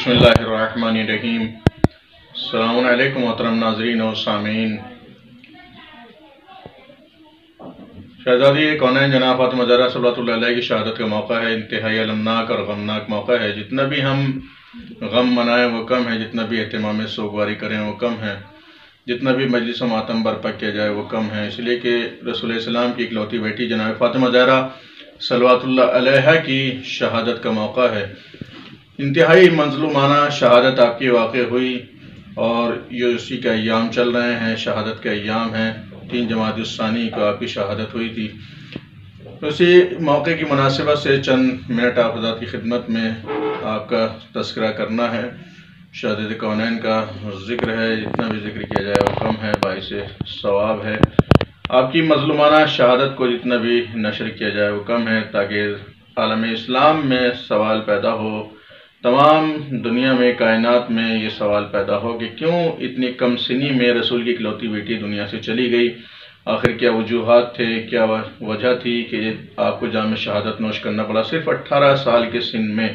بسم اللہ الرحمن الرحیم۔ السلام علیکم محترم ناظرین و سامعین۔ شہزادی کونین جناب فاطمہ زہرا صلوات اللہ علیہ کی شہادت کا موقع ہے، انتہائی المناک اور غمناک موقع ہے۔ جتنا بھی ہم غم منائیں وہ کم ہے، جتنا بھی اہتمام سوگواری کریں وہ کم ہے، جتنا بھی مجلس و ماتم برپا کیا جائے وہ کم ہے، اس لیے کہ رسول السلام کی اکلوتی بیٹی جناب فاطمہ زہرا صلوات اللہ علیہ کی شہادت کا موقع ہے۔ انتہائی مظلومانہ شہادت آپ کی واقع ہوئی اور یہ اسی کے ایام چل رہے ہیں، شہادت کے ایام ہیں۔ 3 جمادی الثانی کو آپ کی شہادت ہوئی تھی۔ اسی موقع کی مناسبت سے چند منٹ آپ حضرات کی خدمت میں آپ کا تذکرہ کرنا ہے۔ شہادت کونین کا ذکر ہے، جتنا بھی ذکر کیا جائے وہ کم ہے، باعث ثواب ہے۔ آپ کی مظلومانہ شہادت کو جتنا بھی نشر کیا جائے وہ کم ہے، تاکہ عالم اسلام میں سوال پیدا ہو، تمام دنیا میں کائنات میں یہ سوال پیدا ہو کہ کیوں اتنی کم سنی میں رسول کی اکلوتی بیٹی دنیا سے چلی گئی، آخر کیا وجوہات تھے، کیا وجہ تھی کہ آپ کو جام شہادت نوش کرنا پڑا صرف 18 سال کے سن میں۔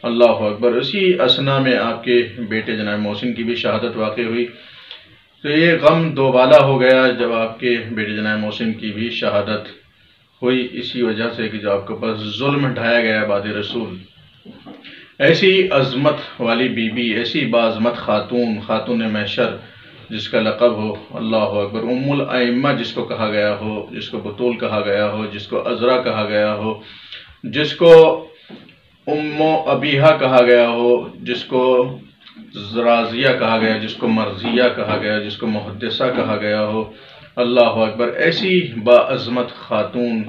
اللہ اکبر۔ اسی اثنا میں آپ کے بیٹے جناب محسن کی بھی شہادت واقع ہوئی، تو یہ غم دوبالا ہو گیا جب آپ کے بیٹے جناب محسن کی بھی شہادت ہوئی، اسی وجہ سے کہ جو آپ کے پاس ظلم ڈھایا گیا بعد رسول۔ ایسی عظمت والی بی بی، ایسی باعظمت خاتون محشر جس کا لقب ہو، اللہ اکبر، ام الائمہ جس کو کہا گیا ہو، جس کو بطول کہا گیا ہو، جس کو عذرا کہا گیا ہو، جس کو ام ابیہا کہا گیا ہو، جس کو راضیہ کہا گیا، جس کو مرضیہ کہا گیا، جس کو محدثہ کہا گیا ہو، اللہ اکبر، ایسی باعظمت خاتون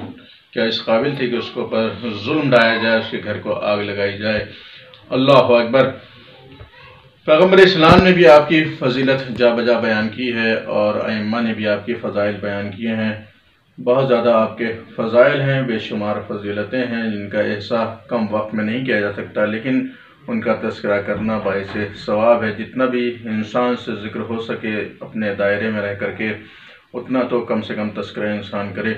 کیا اس قابل تھی کہ اس کو پر ظلم ڈھایا جائے، اس کے گھر کو آگ لگائی جائے؟ اللہ اکبر۔ پیغمبر اسلام نے بھی آپ کی فضیلت جا بجا بیان کی ہے اور ائمہ نے بھی آپ کی فضائل بیان کیے ہیں۔ بہت زیادہ آپ کے فضائل ہیں، بے شمار فضیلتیں ہیں جن کا احصاء کم وقت میں نہیں کیا جا سکتا، لیکن ان کا تذکرہ کرنا باعث ثواب ہے۔ جتنا بھی انسان سے ذکر ہو سکے اپنے دائرے میں رہ کر کے، اتنا تو کم سے کم تذکرہ انسان کرے۔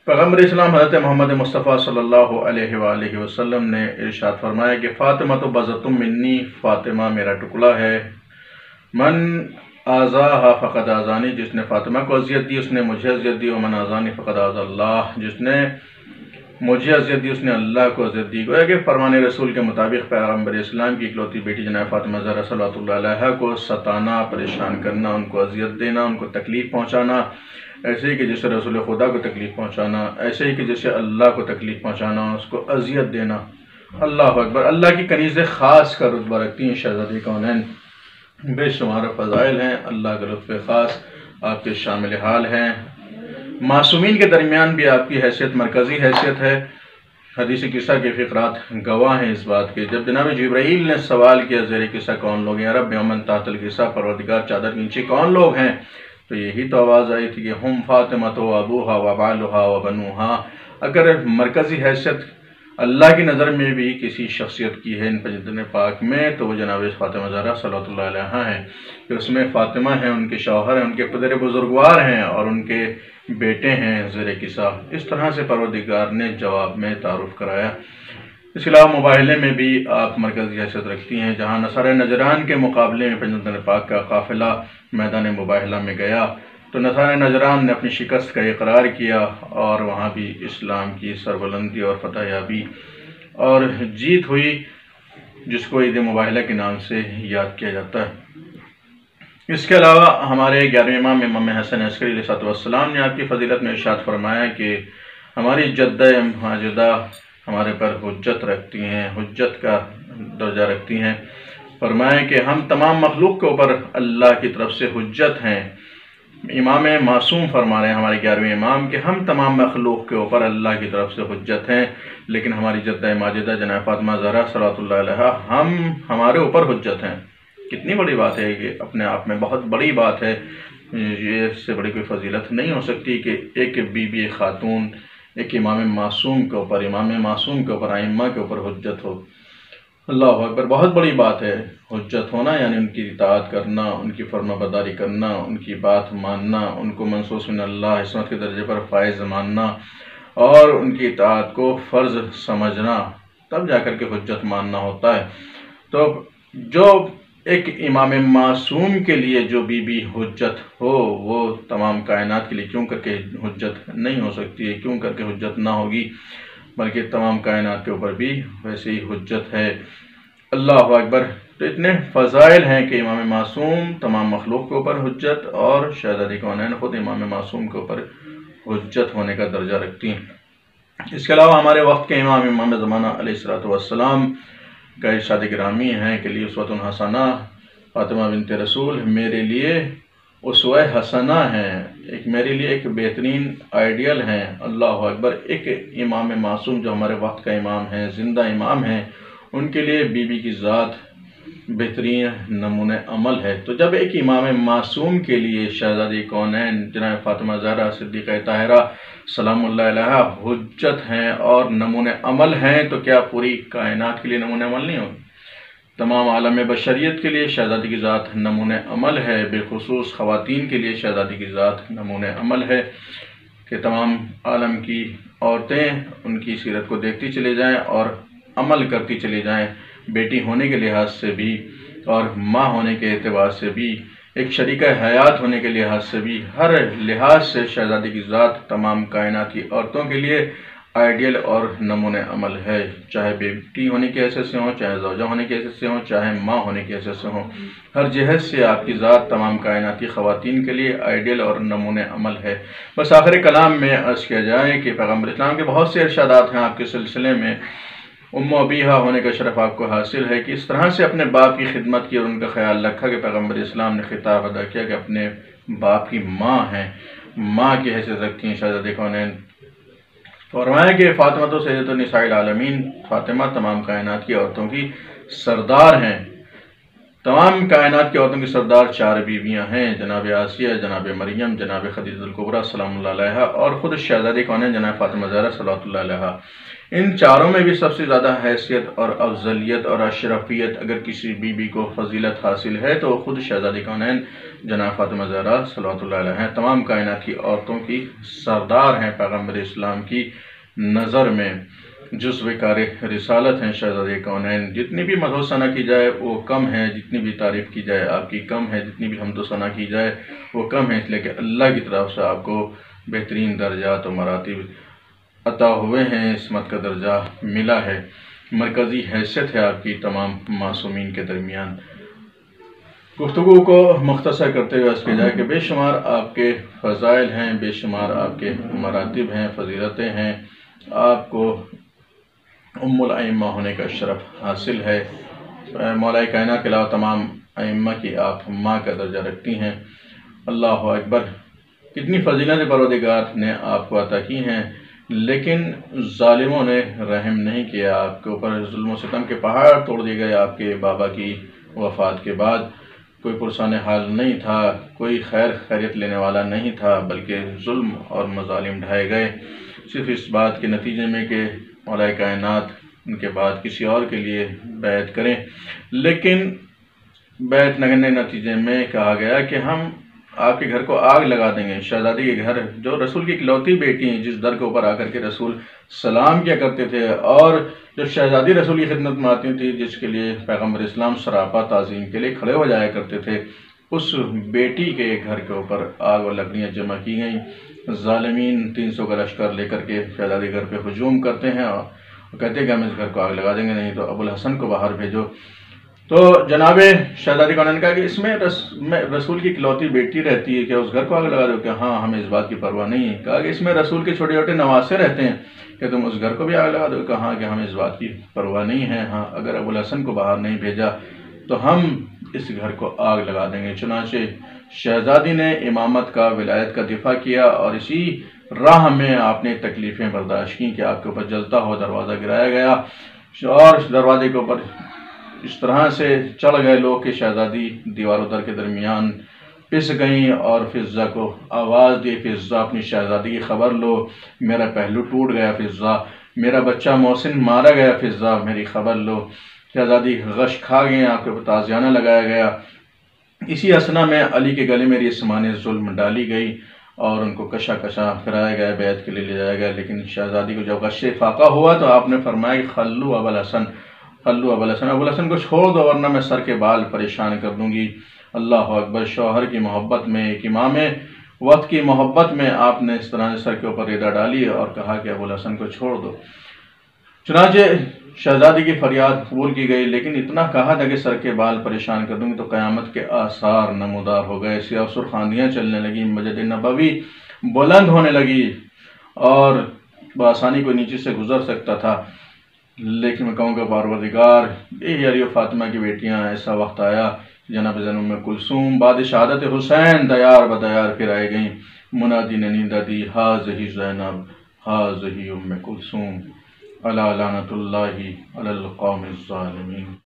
پیغمبر اسلام حضرت محمد مصطفیٰ صلی اللہ علیہ وآلہ وسلم نے ارشاد فرمایا کہ فاطمہ تو بضعۃ منی، فاطمہ میرا ٹکڑا ہے، من آذاہا فقد آذانی، جس نے فاطمہ کو اذیت دی اس نے مجھے اذیت دی، ومن آذانی فقد آذى اللہ، جس نے مجھے اذیت دی اس نے اللہ کو اذیت دی۔ گویا کہ فرمان رسول کے مطابق پیغمبر اسلام کی اکلوتی بیٹی جناب فاطمہ زہرا صلوات اللہ علیہ کو ستانا، پریشان کرنا، ان کو اذیت دینا، ان کو تکلیف پہنچانا، ایسے ہی کہ جسے رسول خدا کو تکلیف پہنچانا، ایسے ہی کہ جسے اللہ کو تکلیف پہنچانا، اس کو اذیت دینا، اللہ اکبر، اللہ کی کنیز خاص کا رتبہ رکھتی ہیں شہزادی کونین۔ بے شمار فضائل ہیں، اللہ کا لطف خاص آپ کے شامل حال ہیں۔ معصومین کے درمیان بھی آپ کی حیثیت مرکزی حیثیت ہے۔ حدیث قصہ کے فقرات گواہ ہیں اس بات کے۔ جب جناب جبرائیل نے سوال کیا زیر قصہ کون لوگ ہیں، رب یومن تحت القصہ، پروردگار چادر کے نیچے کون لوگ ہیں، تو یہی تو آواز آئی تھی کہ ہم فاطمہ تو ابوہا و بالہا و بنوہا۔ اگر مرکزی حیثیت اللہ کی نظر میں بھی کسی شخصیت کی ہے ان پنجتن پاک میں، تو وہ جناب فاطمہ زہرا صلوات اللہ علیہ ہیں، کہ اس میں فاطمہ ہیں، ان کے شوہر ہیں، ان کے پدر بزرگوار ہیں اور ان کے بیٹے ہیں زیر قصہ۔ اس طرح سے پروردگار نے جواب میں تعارف کرایا۔ اس کے علاوہ مباہلے میں بھی آپ مرکزی حیثیت رکھتی ہیں، جہاں نصارہ نجران کے مقابلے میں پنجتن پاک کا قافلہ میدان مباہلہ میں گیا تو نصارہ نجران نے اپنی شکست کا اقرار کیا اور وہاں بھی اسلام کی سربلندی اور فتح یابی اور جیت ہوئی، جس کو عید مباہلہ کے نام سے یاد کیا جاتا ہے۔ اس کے علاوہ ہمارے 11ویں امام حسن عسکری علیہ السلام نے آپ کی فضیلت میں ارشاد فرمایا کہ ہماری جدہ ماجدہ ہمارے پر حجت رکھتی ہیں، حجت کا درجہ رکھتی ہیں۔ فرمایا کہ ہم تمام مخلوق کے اوپر اللہ کی طرف سے حجت ہیں۔ امام معصوم فرما رہے ہیں ہمارے 11ویں امام کہ ہم تمام مخلوق کے اوپر اللہ کی طرف سے حجت ہیں، لیکن ہماری جدہ ماجدہ جناب فاطمہ زہرا صلوات اللہ علیہ ہمارے اوپر حجت ہیں۔ کتنی بڑی بات ہے کہ اپنے آپ میں بہت بڑی بات ہے، یہ اس سے بڑی کوئی فضیلت نہیں ہو سکتی کہ ایک بی بی خاتون ایک امام معصوم کے اوپر ائمہ کے اوپر حجت ہو۔ اللہ اکبر، بہت بڑی بات ہے حجت ہونا، یعنی ان کی اطاعت کرنا، ان کی فرما برداری کرنا، ان کی بات ماننا، ان کو منصوص من اللہ عصمت کے درجے پر فائز ماننا اور ان کی اطاعت کو فرض سمجھنا، تب جا کر کے حجت ماننا ہوتا ہے۔ تو جو ایک امام معصوم کے لیے جو بی بی حجت ہو وہ تمام کائنات کے لیے کیوں کر کے حجت نہیں ہو سکتی ہے، کیوں کر کے حجت نہ ہوگی، بلکہ تمام کائنات کے اوپر بھی ویسے ہی حجت ہے۔ اللہ اکبر۔ تو اتنے فضائل ہیں کہ امام معصوم تمام مخلوق کے اوپر حجت، اور شہزادی کونین خود امام معصوم کے اوپر حجت ہونے کا درجہ رکھتی ہیں۔ اس کے علاوہ ہمارے وقت کے امام زمانہ علیہ السلام کا ارشاد گرامی ہے کہ لی اسوۃ حسنہ، فاطمہ بنت رسول میرے لیے اسوہ حسنہ ہیں، ایک میرے لیے ایک بہترین آئیڈیل ہیں۔ اللہ اکبر۔ ایک امام معصوم جو ہمارے وقت کا امام ہیں، زندہ امام ہیں، ان کے لیے بی بی کی ذات بہترین نمونہ عمل ہے۔ تو جب ایک امام معصوم کے لیے شہزادی کونین جناب فاطمہ زہرا صدیقہ طاہرہ سلام اللہ علیہا حجت ہیں اور نمونہ عمل ہیں، تو کیا پوری کائنات کے لیے نمونہ عمل نہیں ہوگی؟ تمام عالم بشریت کے لیے شہزادی کی ذات نمونہ عمل ہے، بالخصوص خواتین کے لیے شہزادی کی ذات نمونہ عمل ہے کہ تمام عالم کی عورتیں ان کی سیرت کو دیکھتی چلے جائیں اور عمل کرتی چلی جائیں، بیٹی ہونے کے لحاظ سے بھی اور ماں ہونے کے اعتبار سے بھی، ایک شریکہ حیات ہونے کے لحاظ سے بھی، ہر لحاظ سے شہزادی کی ذات تمام کائنات کی عورتوں کے لیے آئیڈیل اور نمونہ عمل ہے، چاہے بیٹی ہونے کی حیثیت سے ہوں، چاہے زوجہ ہونے کی حیثیت سے ہوں، چاہے ماں ہونے کی حیثیت سے ہوں، ہر جہت سے آپ کی ذات تمام کائناتی خواتین کے لیے آئیڈیل اور نمونہ عمل ہے۔ بس آخر کلام میں عرض کیا جائے کہ پیغمبر اسلام کے بہت سے ارشادات ہیں آپ کے سلسلے میں، ام و ابیہا ہونے کا شرف آپ کو حاصل ہے کہ اس طرح سے اپنے باپ کی خدمت کی اور ان کا خیال رکھا کہ پیغمبر اسلام نے خطاب ادا کیا کہ اپنے باپ کی ماں ہیں، ماں کی حیثیت رکھتی ہیں شہزادی کونین۔ فرمایا کہ فاطمہ تو سیدۃ النساء العالمین، فاطمہ تمام کائنات کی عورتوں کی سردار ہیں۔ تمام کائنات کی عورتوں کی سردار 4 بیویاں ہیں، جناب آسیہ، جناب مریم، جناب خدیجہ الکبریٰ سلام اللہ علیہا اور خود شہزادی کونین جناب فاطمہ زہرا صلوات اللہ علیہا۔ ان چاروں میں بھی سب سے زیادہ حیثیت اور افضلیت اور اشرفیت اگر کسی بیوی کو فضیلت حاصل ہے تو خود شہزادی کونین جناب فاطمہ زہرا صلوات اللہ علیہا ہیں، تمام کائنات کی عورتوں کی سردار ہیں پیغمبر اسلام کی نظر میں، جزو کار رسالت ہیں شہزادی کونین۔ جتنی بھی مدح و ثنا کی جائے وہ کم ہے، جتنی بھی تعریف کی جائے آپ کی کم ہے، جتنی بھی حمد و ثنا کی جائے وہ کم ہے، اس لیے کہ اللہ کی طرف سے آپ کو بہترین درجات و مراتب عطا ہوئے ہیں، عصمت کا درجہ ملا ہے، مرکزی حیثیت ہے آپ کی تمام معصومین کے درمیان۔ گفتگو کو مختصر کرتے ہوئے اس کے جائے کہ بے شمار آپ کے فضائل ہیں، بے شمار آپ کے مراتب ہیں، فضیلتیں ہیں، آپ کو ام الائمہ ہونے کا شرف حاصل ہے، مولا کائنات کے علاوہ تمام ائمہ کی آپ ماں کا درجہ رکھتی ہیں۔ اللہ اکبر۔ کتنی فضیلتیں پروردگار نے آپ کو عطا کی ہیں، لیکن ظالموں نے رحم نہیں کیا آپ کے اوپر، ظلم و ستم کے پہاڑ توڑ دیے گئے آپ کے بابا کی وفات کے بعد، کوئی پرسان حال نہیں تھا، کوئی خیریت لینے والا نہیں تھا، بلکہ ظلم اور مظالم ڈھائے گئے صرف اس بات کے نتیجے میں کہ مولا کائنات ان کے بعد کسی اور کے لیے بیعت کریں، لیکن بیعت نہ کرنے کے نتیجے میں کہا گیا کہ ہم آپ کے گھر کو آگ لگا دیں گے۔ شہزادی کے گھر جو رسول کی اکلوتی بیٹی ہیں، جس در کے اوپر آ کر کے رسول سلام کیا کرتے تھے، اور جب شہزادی رسول کی خدمت میں آتی تھی جس کے لیے پیغمبر اسلام سراپا تعظیم کے لیے کھڑے ہو جایا کرتے تھے، اس بیٹی کے گھر کے اوپر آگ و لکڑیاں جمع کی گئیں۔ ظالمین 300 کا لشکر لے کر کے شہزادی گھر پہ ہجوم کرتے ہیں اور کہتے ہیں کہ ہم اس گھر کو آگ لگا دیں گے، نہیں تو ابو الحسن کو باہر بھیجو۔ تو جناب شہزادی کونین نے کہا کہ اس میں رسول کی اکلوتی بیٹی رہتی ہے، کہ اس گھر کو آگ لگا دو؟ کہ ہاں، ہمیں اس بات کی پرواہ نہیں ہے۔ کہا کہ اس میں رسول کے چھوٹے چھوٹے نواسے رہتے ہیں، کہ تم اس گھر کو بھی آگ لگا دو؟ کہ ہاں، کہ ہمیں اس بات کی پرواہ نہیں ہے، ہاں اگر ابو الحسن کو باہر نہیں بھیجا تو ہم اس گھر کو آگ لگا دیں گے۔ چنانچہ شہزادی نے امامت کا، ولایت کا دفاع کیا، اور اسی راہ میں آپ نے تکلیفیں برداشت کی کہ آپ کے اوپر جلتا ہوا دروازہ گرایا گیا، اور دروازے کے اوپر اس طرح سے چڑھ گئے لوگ کہ شہزادی دیوار و در کے درمیان پس گئیں، اور فضہ کو آواز دی، فضہ اپنی شہزادی کی خبر لو، میرا پہلو ٹوٹ گیا فضہ، میرا بچہ محسن مارا گیا فضہ، میری خبر لو۔ شہزادی غش کھا گئے، آپ کے اوپر تازیانہ لگایا گیا۔ اسی اثنا میں علی کے گلے میں ریسمان ظلم ڈالی گئی اور ان کو کشا کشا پھرایا گیا، بیعت کے لیے لے جایا گیا۔ لیکن شہزادی کو جب غش فاقہ ہوا تو آپ نے فرمایا کہ خلو ابو الحسن، خلو ابوالحسن، ابوالحسن کو چھوڑ دو ورنہ میں سر کے بال پریشان کر دوں گی۔ اللہ اکبر، شوہر کی محبت میں، ایک امام وقت کی محبت میں آپ نے اس طرح سے سر کے اوپر ریدا ڈالی اور کہا کہ ابوالحسن کو چھوڑ دو۔ چنانچہ شہزادی کی فریاد قبول کی گئی، لیکن اتنا کہا تھا کہ سر کے بال پریشان کر دوں گی، تو قیامت کے آثار نمودار ہو گئے، سیاہ سرخ آندیاں چلنے لگیں، مسجد نبوی بلند ہونے لگی اور بآسانی کوئی نیچے سے گزر سکتا تھا۔ لیکن میں کہوں گا پروردگار، بے علی و فاطمہ کی بیٹیاں، ایسا وقت آیا جناب زین ام کلثوم بعد شہادت حسین دیار بدیار پھر آئے گئیں، منادی نے نیندہ دی، ہاذہی زینب ہاذہی ام کلثوم، الا لعنت اللہ علی القوم الظالمین۔